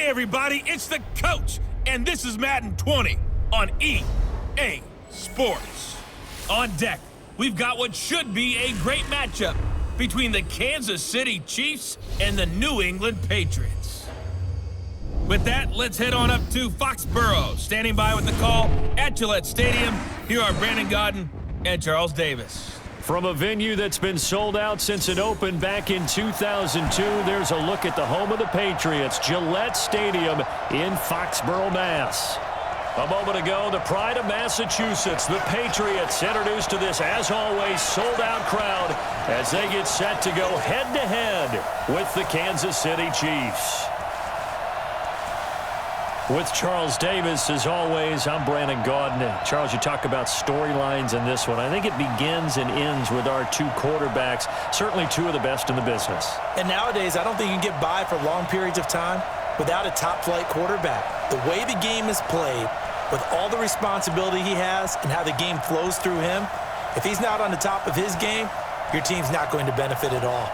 Hey everybody, it's the coach, and this is Madden 20 on EA Sports. On deck, we've got what should be a great matchup between the Kansas City Chiefs and the New England Patriots. With that, let's head on up to Foxborough. Standing by with the call at Gillette Stadium, here are Brandon Gaudin and Charles Davis. From a venue that's been sold out since it opened back in 2002, there's a look at the home of the Patriots, Gillette Stadium in Foxborough, Mass. A moment ago, the pride of Massachusetts, the Patriots, introduced to this, as always, sold-out crowd as they get set to go head-to-head with the Kansas City Chiefs. With Charles Davis, as always, I'm Brandon Gaudin. Charles, you talk about storylines in this one. I think it begins and ends with our two quarterbacks, certainly two of the best in the business. And nowadays, I don't think you can get by for long periods of time without a top-flight quarterback. The way the game is played, with all the responsibility he has and how the game flows through him, if he's not on the top of his game, your team's not going to benefit at all.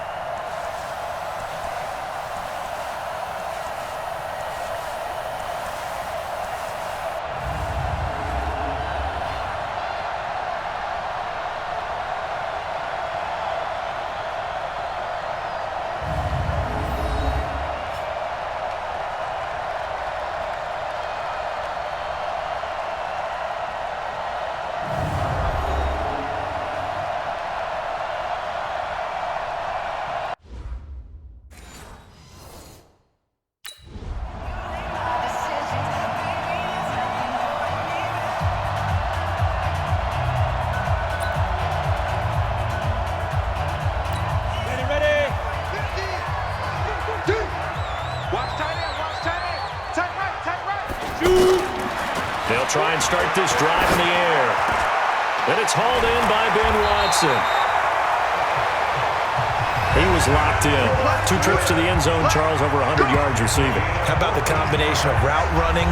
They'll try and start this drive in the air. And it's hauled in by Ben Watson. He was locked in. 2 trips to the end zone, Charles, over 100 yards receiving. How about the combination of route running,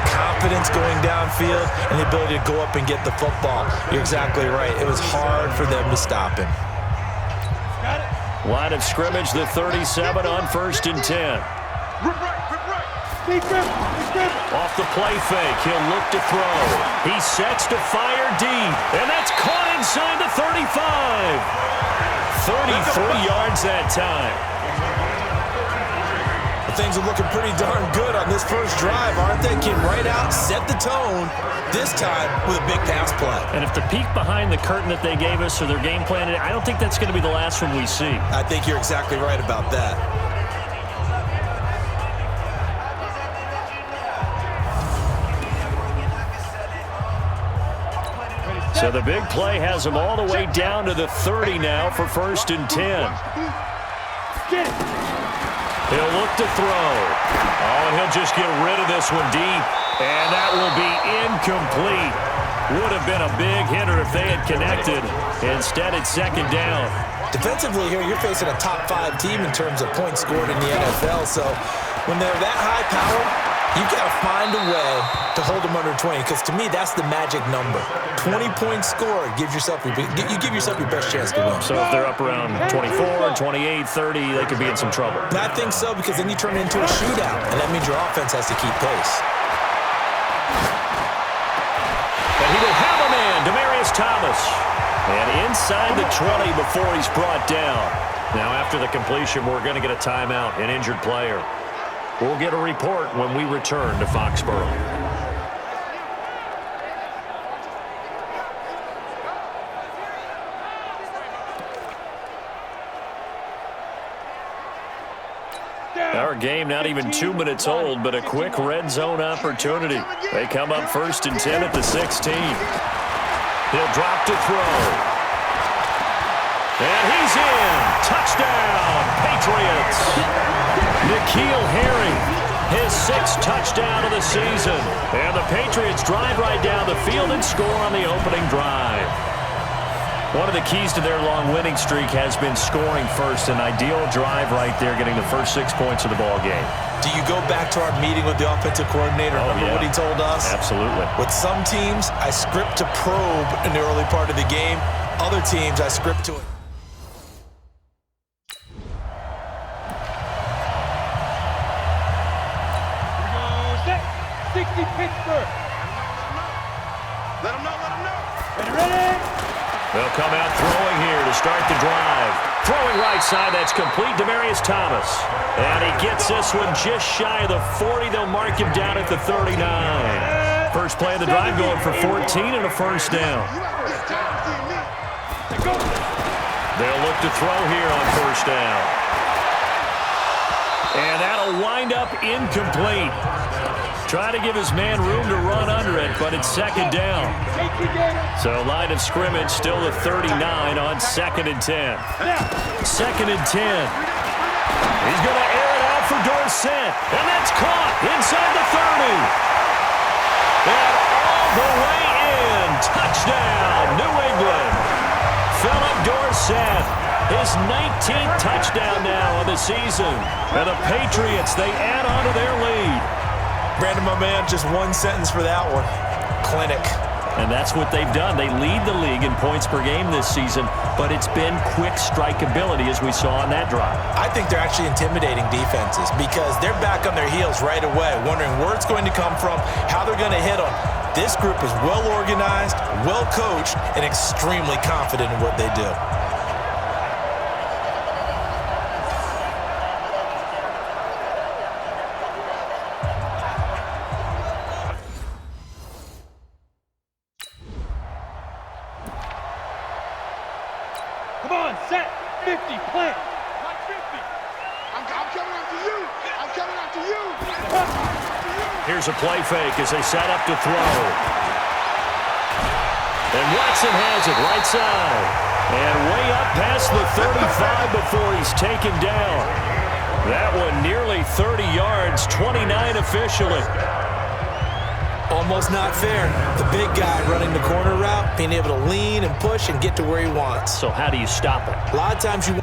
confidence going downfield, and the ability to go up and get the football? You're exactly right. It was hard for them to stop him. Line of scrimmage, the 37 on 1st and 10. Off the play fake, he'll look to throw. He sets to fire deep, and that's caught inside the 35. 33 yards that time. Well, things are looking pretty darn good on this first drive, aren't they? Came right out, set the tone, this time with a big pass play. And if the peek behind the curtain that they gave us or their game plan, I don't think that's going to be the last one we see. I think you're exactly right about that. So the big play has him all the way down to the 30 now for 1st and 10. He'll look to throw. Oh, and he'll just get rid of this one deep. And that will be incomplete. Would have been a big hitter if they had connected. Instead, it's 2nd down. Defensively here, you're facing a top 5 team in terms of points scored in the NFL. So when they're that high powered, you've got to find a way to hold them under 20, because to me, that's the magic number. 20 points scored, you give yourself your best chance to win. So if they're up around 24, 28, 30, they could be in some trouble. And I think so, because then you turn it into a shootout, and that means your offense has to keep pace. And he will have a man, Demaryius Thomas. And inside the 20 before he's brought down. Now after the completion, we're going to get a timeout, an injured player. We'll get a report when we return to Foxborough. Our game not even 2 minutes old, but a quick red zone opportunity. They come up 1st and 10 at the 16. He'll drop to throw. And he's in. Touchdown, Patriots. N'Keal Harry, his 6th touchdown of the season. And the Patriots drive right down the field and score on the opening drive. One of the keys to their long winning streak has been scoring first. An ideal drive right there, getting the first 6 points of the ball game. Do you go back to our meeting with the offensive coordinator? Remember what he told us? Absolutely. With some teams, I script to probe in the early part of the game. Other teams, I script to it. start the drive. Throwing right side, that's complete. Demaryius Thomas. And he gets this one just shy of the 40. They'll mark him down at the 39. First play of the drive going for 14 and a first down. They'll look to throw here on first down. And that'll wind up incomplete. Try to give his man room to run under it, but it's second down. So line of scrimmage still the 39 on 2nd and 10. 2nd and 10. He's going to air it out for Dorsett. And that's caught inside the 30. And all the way in. Touchdown, New England. Philip Dorsett. His 19th touchdown now of the season. And the Patriots, they add on to their lead. Brandon, my man, just one sentence for that one. Clinic. And that's what they've done. They lead the league in points per game this season, but it's been quick strikeability as we saw on that drive. I think they're actually intimidating defenses because they're back on their heels right away, wondering where it's going to come from, how they're going to hit them. This group is well organized, well coached, and extremely confident in what they do. Come on, set, 50, plant. Like 50. I'm coming after you. I'm coming after you. Here's a play fake as they set up to throw. And Watson has it right side. And way up past the 35 before he's taken down. That one nearly 30 yards, 29 officially. Almost not fair. The big guy running the corner route, being able to lean and push and get to where he wants. So how do you stop it? A lot of times you...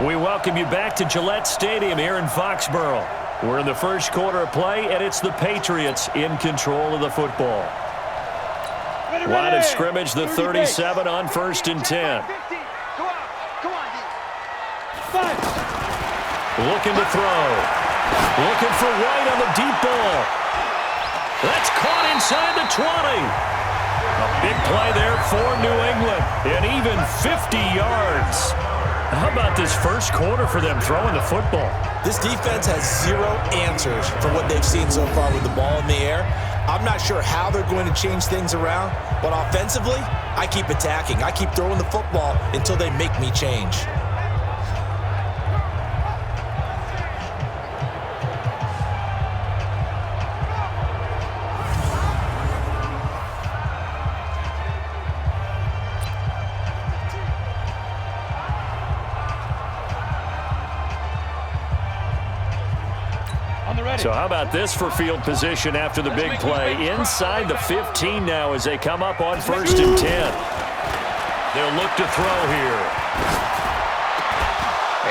We welcome you back to Gillette Stadium here in Foxborough. We're in the first quarter of play, and it's the Patriots in control of the football. Line of scrimmage, the 37 on 1st and 10. Looking to throw. Looking for White on the deep ball. That's caught inside the 20. A big play there for New England, and even 50 yards. How about this first quarter for them throwing the football? This defense has zero answers for what they've seen so far with the ball in the air. I'm not sure how they're going to change things around, but offensively, I keep attacking. I keep throwing the football until they make me change. On the ready. So how about this for field position after the big play? Inside the 15 now as they come up on 1st and 10. They'll look to throw here.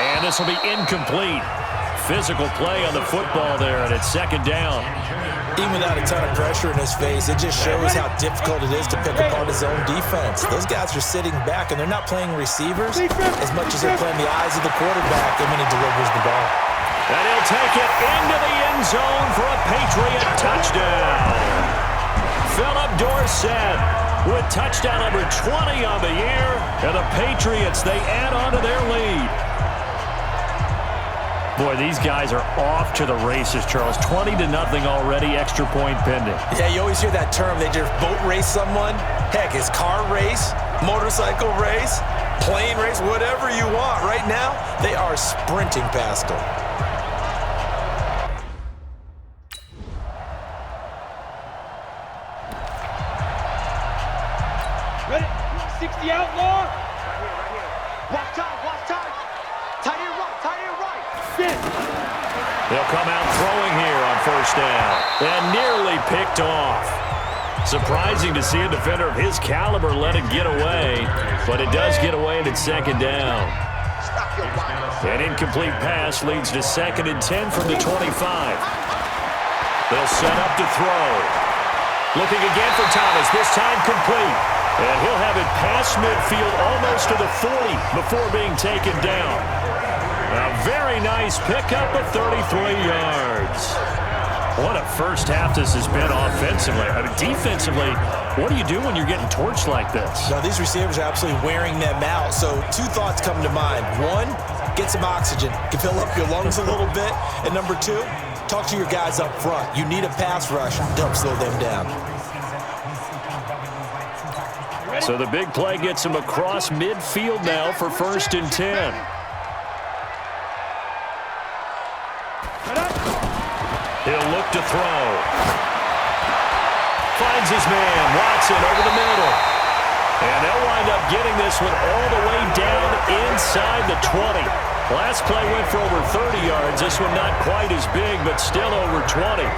And this will be incomplete. Physical play on the football there, and it's 2nd down. Even without a ton of pressure in his face, it just shows how difficult it is to pick apart his own defense. Those guys are sitting back, and they're not playing receivers as much as they're playing the eyes of the quarterback when he delivers the ball. And he'll take it into the end zone for a Patriot touchdown. Philip Dorsett with touchdown number 20 on the year, and the Patriots, they add on to their lead. Boy, these guys are off to the races, Charles. 20-0 already, extra point pending. Yeah, you always hear that term. They just boat race someone. Heck, it's car race, motorcycle race, plane race, whatever you want. Right now, they are sprinting past them. Ready? 60 outlaw. Right here. Watch time. Tight end right. They'll come out throwing here on 1st down. And nearly picked off. Surprising to see a defender of his caliber let it get away. But it does get away and it's 2nd down. An incomplete pass leads to 2nd and 10 from the 25. They'll set up to throw. Looking again for Thomas, this time complete. And he'll have it past midfield almost to the 40 before being taken down. A very nice pickup of 33 yards. What a first half this has been offensively. I mean, defensively, what do you do when you're getting torched like this? Now, these receivers are absolutely wearing them out. So 2 thoughts come to mind. 1, get some oxygen. You can fill up your lungs a little bit. And number 2, talk to your guys up front. You need a pass rush to help slow them down. So the big play gets him across midfield now for 1st and 10. He'll look to throw. Finds his man, Watson, over the middle. And they'll wind up getting this one all the way down inside the 20. Last play went for over 30 yards. This one not quite as big, but still over 20.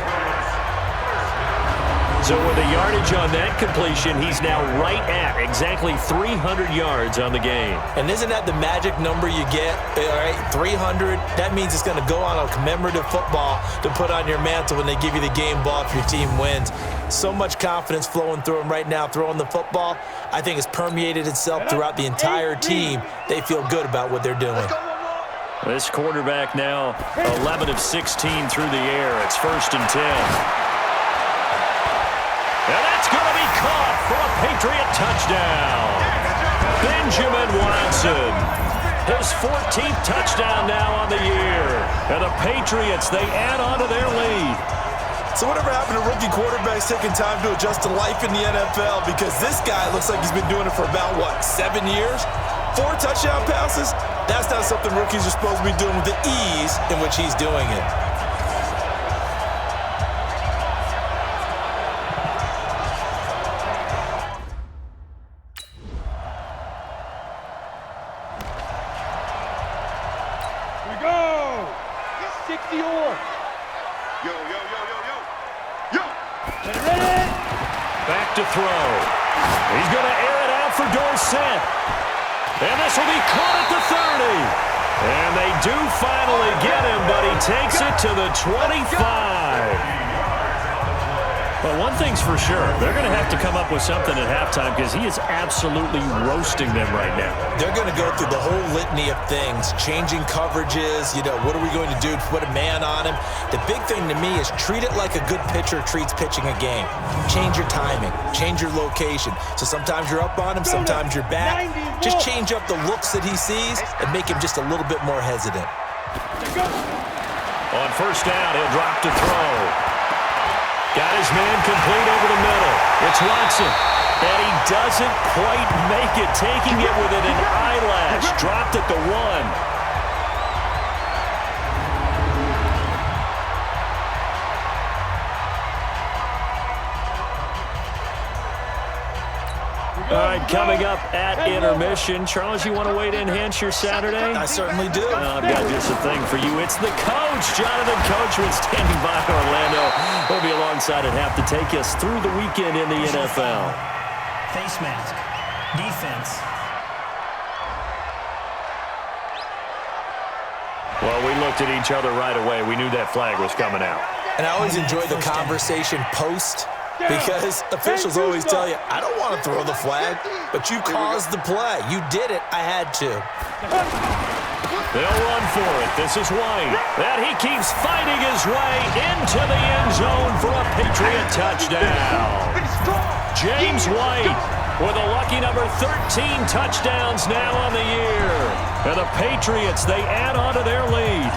So with the yardage on that completion, he's now right at exactly 300 yards on the game. And isn't that the magic number you get? All right, 300. That means it's going to go on a commemorative football to put on your mantle when they give you the game ball if your team wins. So much confidence flowing through him right now, throwing the football. I think it's permeated itself throughout the entire team. They feel good about what they're doing. This quarterback now 11 of 16 through the air. It's 1st and 10. And that's going to be caught for a Patriot touchdown. Benjamin Watson. His 14th touchdown now on the year. And the Patriots, they add on to their lead. So whatever happened to rookie quarterbacks taking time to adjust to life in the NFL? Because this guy looks like he's been doing it for about, 7 years? 4 touchdown passes? That's not something rookies are supposed to be doing with the ease in which he's doing it. Back to throw. He's going to air it out for Dorsett. And this will be caught at the 30. And they do finally get him, but he takes it to the 25. But one thing's for sure, they're going to have to come up with something at halftime because he is absolutely roasting them right now. They're going to go through the whole litany of things, changing coverages, what are we going to do to put a man on him? The big thing to me is treat it like a good pitcher treats pitching a game. Change your timing, change your location. So sometimes you're up on him, sometimes you're back. Just change up the looks that he sees and make him just a little bit more hesitant. On 1st down, he'll drop to throw. Got his man complete over the middle. It's Watson. And he doesn't quite make it, taking it within an eyelash. Dropped at the 1. All right, coming up at intermission. Charles, you want to wait to enhance your Saturday? I certainly do. I've got just a thing for you. It's the coach, Jonathan Coachman, standing by Orlando. He'll be alongside at half to take us through the weekend in the NFL. Face mask. Defense. Well, we looked at each other right away. We knew that flag was coming out. And I always enjoy the conversation post, because officials always tell you, I don't want to throw the flag, but you caused the play. You did it. I had to. They'll run for it. This is White. And he keeps fighting his way into the end zone for a Patriot touchdown. James White with a lucky number 13 touchdowns now on the year. And the Patriots, they add on to their lead.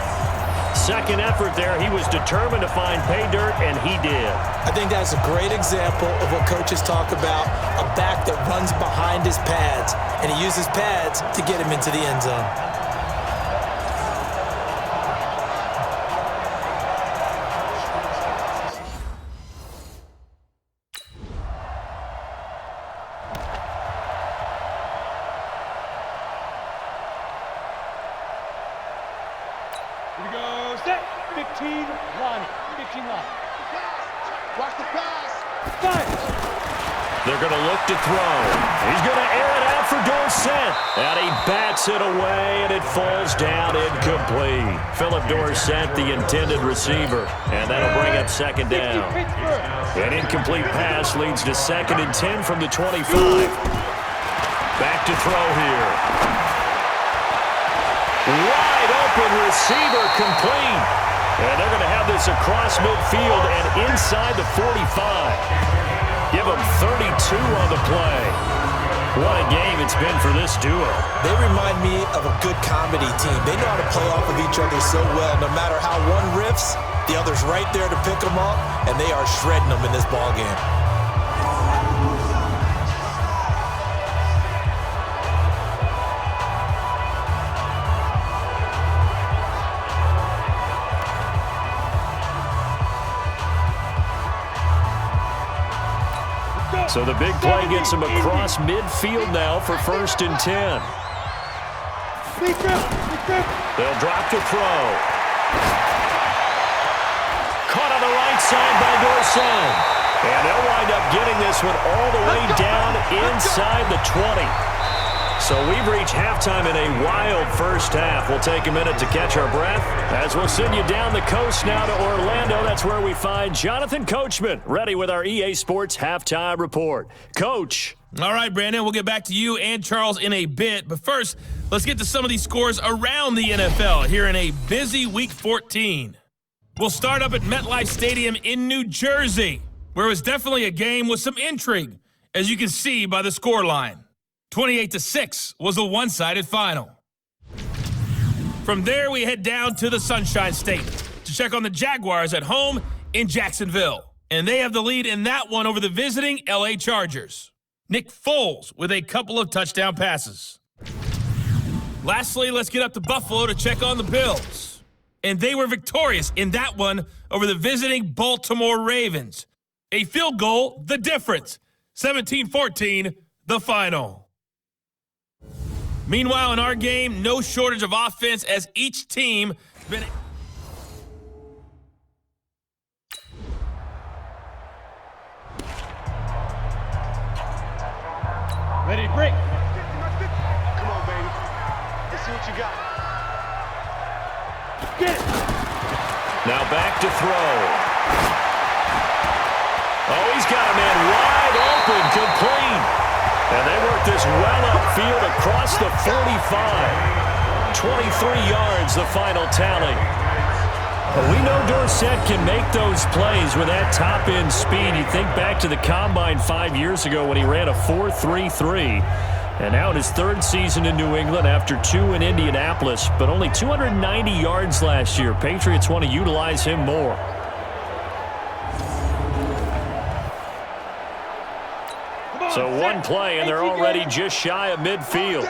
Second effort there, he was determined to find pay dirt, and he did. I think that's a great example of what coaches talk about, a back that runs behind his pads, and he uses pads to get him into the end zone. Here we go, set, 15 line, 15 line. Watch the pass. Fire. They're going to look to throw. He's going to air it out for Dorsett. And he bats it away, and it falls down incomplete. Philip Dorsett, the intended receiver. And that'll bring up second down. An incomplete pass leads to 2nd and 10 from the 25. Back to throw here. Wide open receiver complete. And they're going to have this across midfield and inside the 45. Give them 32 on the play. What a game it's been for this duo. They remind me of a good comedy team. They know how to play off of each other so well. No matter how one riffs, the other's right there to pick them up, and they are shredding them in this ballgame. So the big play gets him across midfield now for 1st and 10. They'll drop to throw. Caught on the right side by Dorsett. And they'll wind up getting this one all the way down inside the 20. So we've reached halftime in a wild first half. We'll take a minute to catch our breath as we'll send you down the coast now to Orlando. That's where we find Jonathan Coachman, ready with our EA Sports Halftime Report. Coach. All right, Brandon, we'll get back to you and Charles in a bit. But first, let's get to some of these scores around the NFL here in a busy Week 14. We'll start up at MetLife Stadium in New Jersey, where it was definitely a game with some intrigue, as you can see by the scoreline. 28-6 was the one-sided final. From there, we head down to the Sunshine State to check on the Jaguars at home in Jacksonville. And they have the lead in that one over the visiting LA Chargers. Nick Foles with a couple of touchdown passes. Lastly, let's get up to Buffalo to check on the Bills. And they were victorious in that one over the visiting Baltimore Ravens. A field goal, the difference. 17-14, the final. Meanwhile, in our game, no shortage of offense as each team been... Ready to break. Come on, baby. Let's see what you got. Get it. Now back to throw. Oh, he's got a man wide open, complete. And they work this well upfield across the 45. 23 yards, the final tally. But we know Dorsett can make those plays with that top-end speed. You think back to the Combine 5 years ago when he ran a 4.33. And now in his 3rd season in New England after 2 in Indianapolis, but only 290 yards last year. Patriots want to utilize him more. So one play, and they're already just shy of midfield.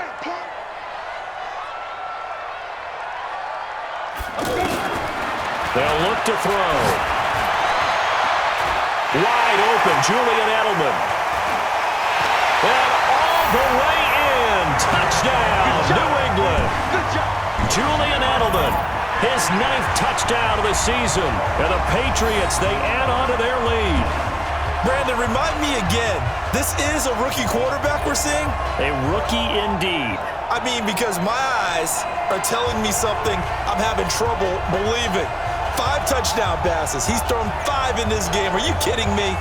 They'll look to throw. Wide open, Julian Edelman. And all the way in. Touchdown, New England. Julian Edelman, his 9th touchdown of the season. And the Patriots, they add on to their lead. Brandon, remind me again, this is a rookie quarterback we're seeing? A rookie indeed. I mean, because my eyes are telling me something I'm having trouble believing. 5 touchdown passes. He's thrown 5 in this game. Are you kidding me?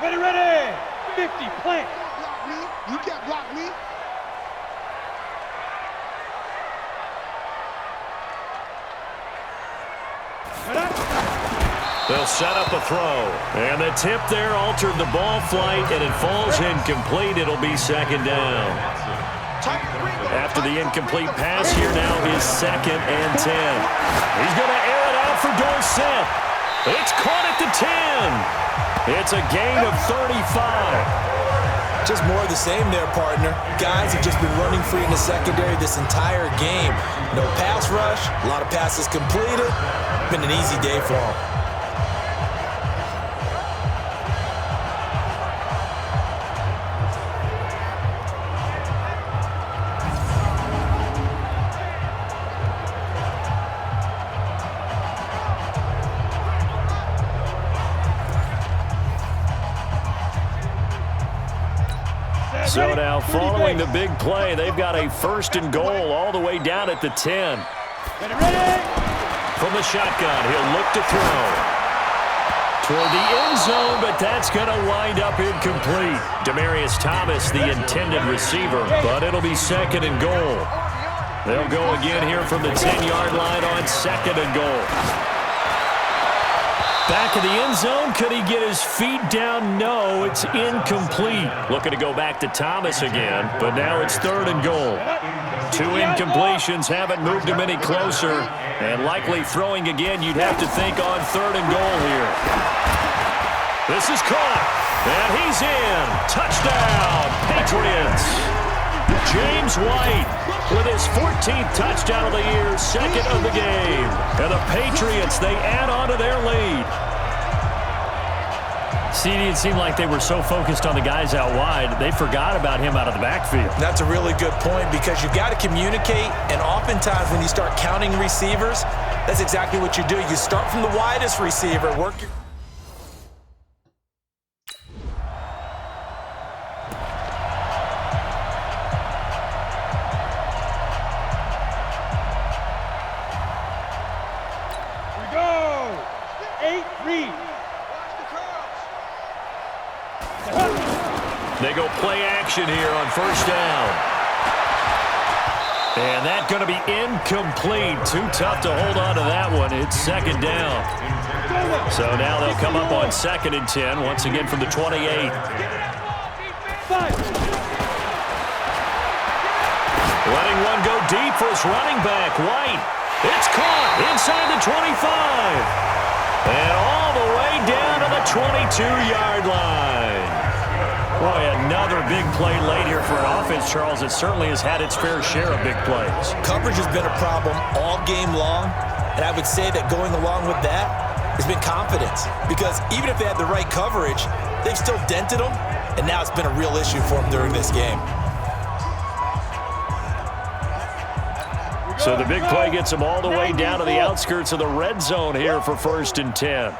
Ready, ready! 50, plant! You can't block me. They'll set up a throw. And the tip there altered the ball flight, and it falls incomplete. It'll be 2nd down. After the incomplete pass, here now is 2nd and 10. He's going to air it out for Dorsett. It's caught at the 10. It's a gain of 35. Just more of the same there, partner. Guys have just been running free in the secondary this entire game. No pass rush, a lot of passes completed. Been an easy day for them. So now, following the big play, they've got a 1st and goal all the way down at the 10. From the shotgun, he'll look to throw. Toward the end zone, but that's going to wind up incomplete. Demaryius Thomas, the intended receiver, but it'll be 2nd and goal. They'll go again here from the 10-yard line on 2nd and goal. Back of the end zone. Could he get his feet down? No, it's incomplete. Looking to go back to Thomas again, but now it's 3rd and goal. 2 incompletions haven't moved him any closer, and likely throwing again, you'd have to think on 3rd and goal here. This is caught, and he's in. Touchdown, Patriots. James White with his 14th touchdown of the year, 2nd of the game. And the Patriots, they add on to their lead. CD, it seemed like they were so focused on the guys out wide, they forgot about him out of the backfield. That's a really good point because you've got to communicate, and oftentimes when you start counting receivers, that's exactly what you do. You start from the widest receiver, work your... They go play action here on 1st down. And that's going to be incomplete. Too tough to hold on to that one. It's 2nd down. So now they'll come up on 2nd and 10, once again from the 28. Letting one go deep for his running back, White. It's caught inside the 25. And all the way down to the 22-yard line. Boy, another big play late here for an offense, Charles, that certainly has had its fair share of big plays. Coverage has been a problem all game long, and I would say that going along with that has been confidence. Because even if they had the right coverage, they've still dented them, and now it's been a real issue for them during this game. So the big play gets them all the way down to the outskirts of the red zone here for 1st and 10.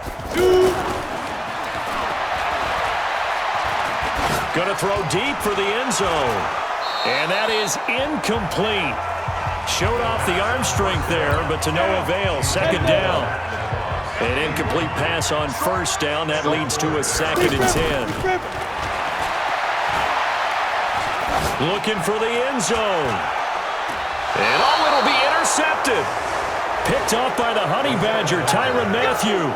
Going to throw deep for the end zone. And that is incomplete. Showed off the arm strength there, but to no avail. 2nd down. An incomplete pass on 1st down. That leads to a 2nd and 10. Looking for the end zone. And it'll be intercepted. Picked off by the Honey Badger, Tyrann Mathieu.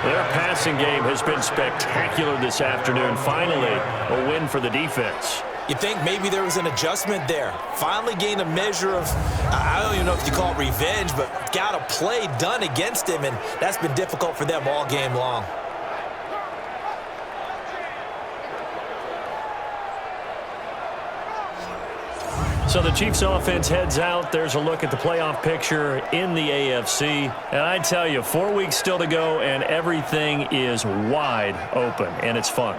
Their passing game has been spectacular this afternoon. Finally, a win for the defense. You think maybe there was an adjustment there. Finally gained a measure of, I don't even know if you call it revenge, but got a play done against him, and that's been difficult for them all game long. So the Chiefs offense heads out. There's a look at the playoff picture in the AFC. And I tell you, 4 weeks still to go, and everything is wide open, and it's fun.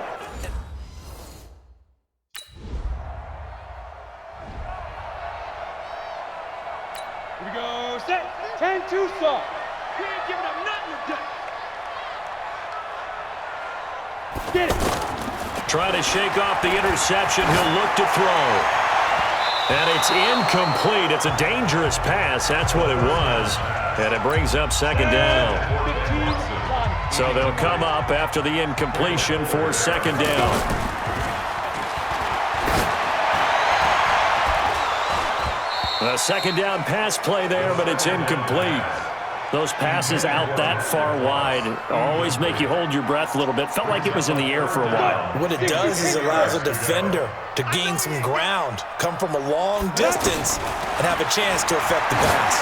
Here we go, set, 10-2 saw. We ain't giving up nothing today. Get it. Trying to shake off the interception. He'll look to throw. And it's incomplete. It's a dangerous pass. That's what it was. And it brings up second down. So they'll come up after the incompletion for second down. A second down pass play there, but it's incomplete. Those passes out that far wide always make you hold your breath a little bit. Felt like it was in the air for a while. What it does is allows a defender to gain some ground, come from a long distance, and have a chance to affect the pass.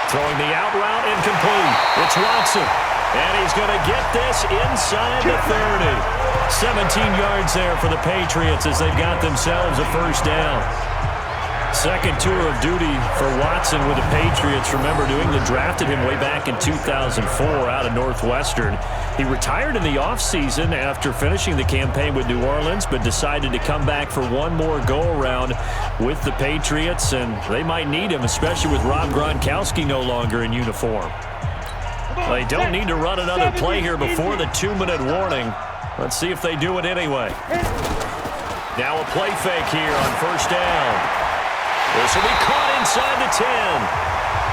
Throwing the out route incomplete. It's Watson. And he's going to get this inside the 30. 17 yards there for the Patriots as they've got themselves a first down. Second tour of duty for Watson with the Patriots. Remember, New England drafted him way back in 2004 out of Northwestern. He retired in the offseason after finishing the campaign with New Orleans, but decided to come back for one more go-around with the Patriots, and they might need him, especially with Rob Gronkowski no longer in uniform. They don't need to run another play here before the 2-minute warning. Let's see if they do it anyway. Now a play fake here on first down. This will be caught inside the 10.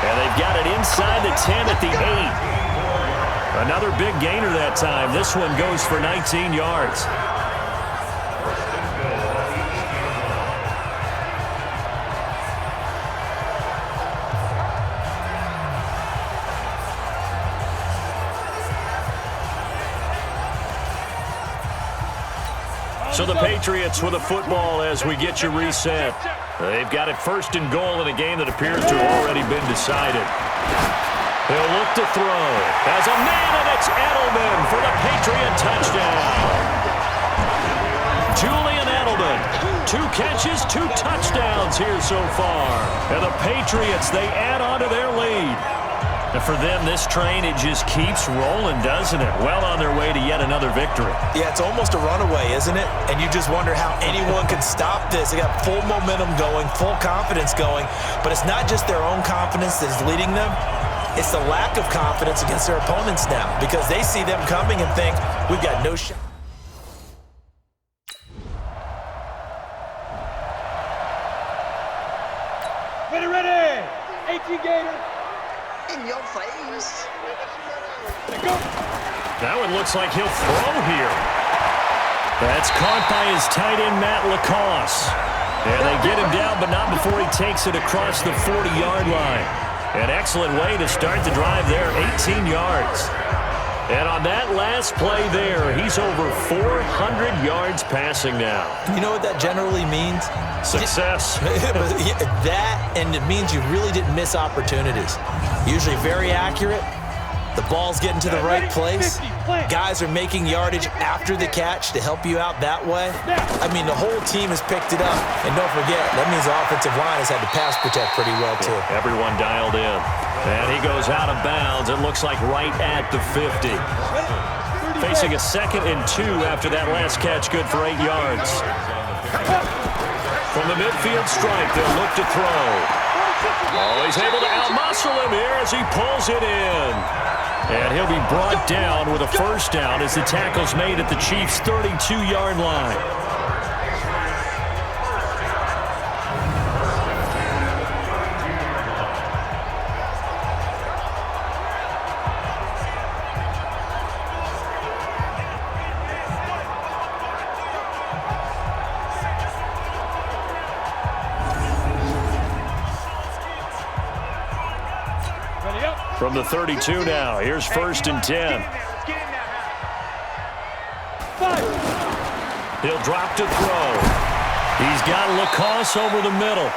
And they've got it inside the 10 at the 8. Another big gainer that time. This one goes for 19 yards. So the Patriots with the football as we get you reset. They've got it first and goal in a game that appears to have already been decided. He'll look to throw. As a man, and it's Edelman for the Patriot touchdown. Julian Edelman, 2 catches, 2 touchdowns here so far. And the Patriots, they add on to their lead. And for them, this train, it just keeps rolling, doesn't it? Well on their way to yet another victory. Yeah, it's almost a runaway, isn't it? And you just wonder how anyone could stop this. They got full momentum going, full confidence going. But it's not just their own confidence that is leading them. It's the lack of confidence against their opponents now, because they see them coming and think, we've got no shot. Ready, 18 Gator. In your face. Go. That one looks like he'll throw here. That's caught by his tight end, Matt Lacoste. And they get him down, but not before he takes it across the 40-yard line. An excellent way to start the drive there, 18 yards. And on that last play there, he's over 400 yards passing now. You know what that generally means? Success. That, and it means you really didn't miss opportunities. Usually very accurate. The ball's getting to the right place. Guys are making yardage after the catch to help you out that way. I mean, the whole team has picked it up. And don't forget, that means the offensive line has had to pass protect pretty well, too. Yeah, everyone dialed in. And he goes out of bounds. It looks like right at the 50. Facing a 2nd and 2 after that last catch, good for 8 yards. From the midfield stripe, they'll look to throw. Oh, he's able to outmuscle him here as he pulls it in. And he'll be brought down with a first down as the tackle's made at the Chiefs' 32-yard line. From the 32 now, here's 1st and 10. He'll drop to throw. He's got Lacoste over the middle.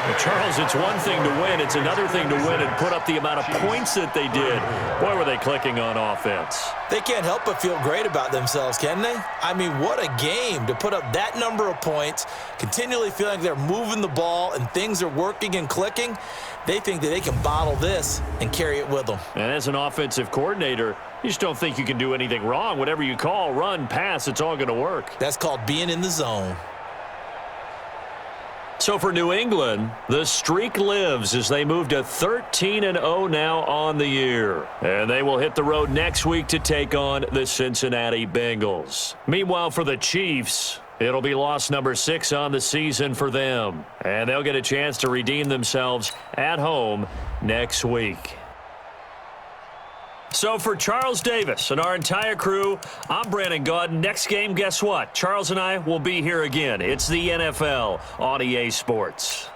Well, Charles, it's one thing to win. It's another thing to win and put up the amount of points that they did. Boy, were they clicking on offense. They can't help but feel great about themselves, can they? I mean, what a game to put up that number of points, continually feeling like they're moving the ball and things are working and clicking. They think that they can bottle this and carry it with them. And as an offensive coordinator, you just don't think you can do anything wrong. Whatever you call, run, pass, it's all going to work. That's called being in the zone. So for New England, the streak lives as they move to 13-0 now on the year. And they will hit the road next week to take on the Cincinnati Bengals. Meanwhile, for the Chiefs, it'll be loss number 6 on the season for them. And they'll get a chance to redeem themselves at home next week. So for Charles Davis and our entire crew, I'm Brandon Gaudin. Next game, guess what? Charles and I will be here again. It's the NFL on EA Sports.